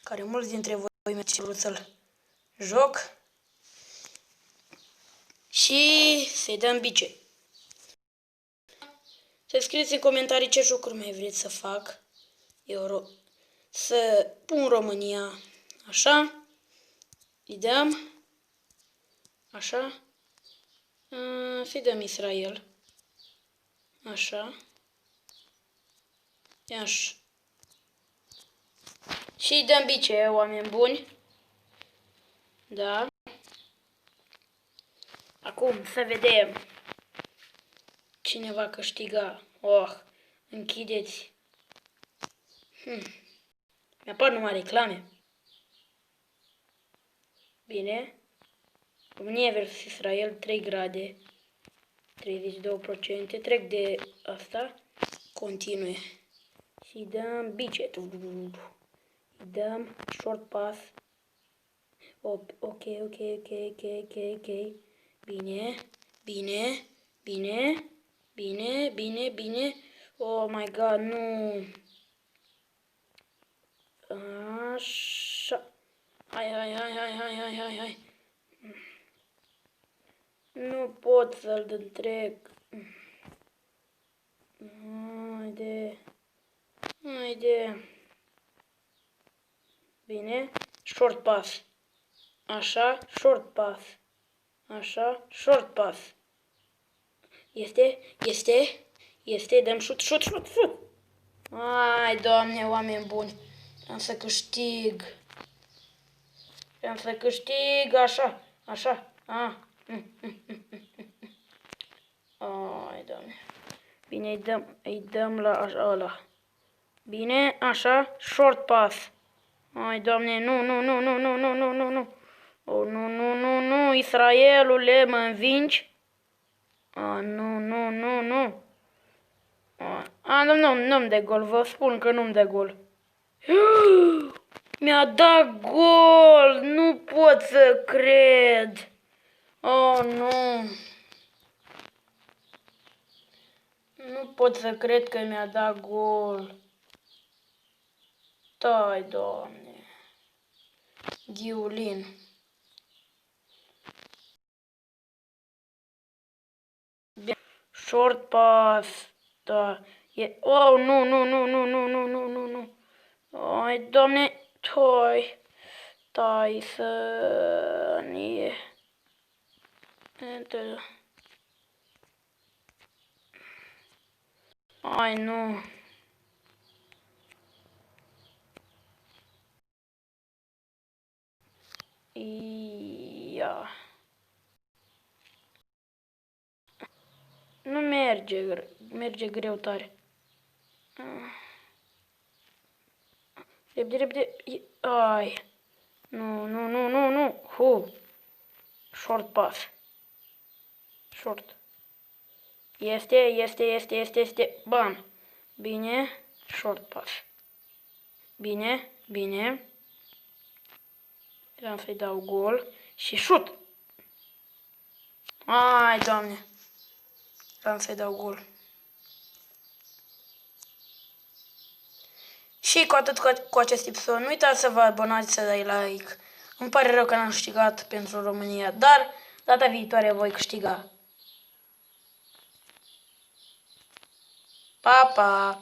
care mulți dintre voi mi-ați cerut să-l joc. Și să-i dăm bice. Să scrieți în comentarii ce jocuri mai vreți să fac. Să pun România. Așa. Îi dăm. Așa. Să-i dăm Israel. Așa. Așa. Și îi dăm bice, oameni buni. Da. Acum să vedem cine va câștiga. Închideți. Mi-apar numai reclame. Bine. România vs Israel, 3 grade. 32%. Trec de asta. Continue. Și dăm bice. Îi dăm short pass. Ok. Bine. Oh my god, nu. Așa. Hai. Nu pot să-l întreg. Haide. Bine. Short pass. Așa, short pass. Așa, short pass. Este, dăm șut. Ai, Doamne, oameni buni. Vreau să câștig. Așa. Ai, Doamne. Bine, îi dăm la ăla. Bine, așa, short pass. Ai, Doamne, nu. Oh, nu, Israelule, mă învingi? Nu. Nu-mi de gol, vă spun că nu-mi de gol. Mi-a dat gol, nu pot să cred. Oh, nu. Nu pot să cred că mi-a dat gol. Tai, Doamne. Ghiulin. Short pass. Da. Oh, nu. Ai, Doamne. Tyson. Ai, nu. Ia. Nu merge greu tare. Repede. Ai. Nu. Short pass. Short. Este. Bam. Bine. Short pass. Bine. Vreau să-i dau gol. Și șut. Ai, Doamne. Vreau să-i dau gol. Și cu atât cu acest episod. Nu uitați să vă abonați, să dai like. Îmi pare rău că n-am câștigat pentru România, dar data viitoare voi câștiga. Pa!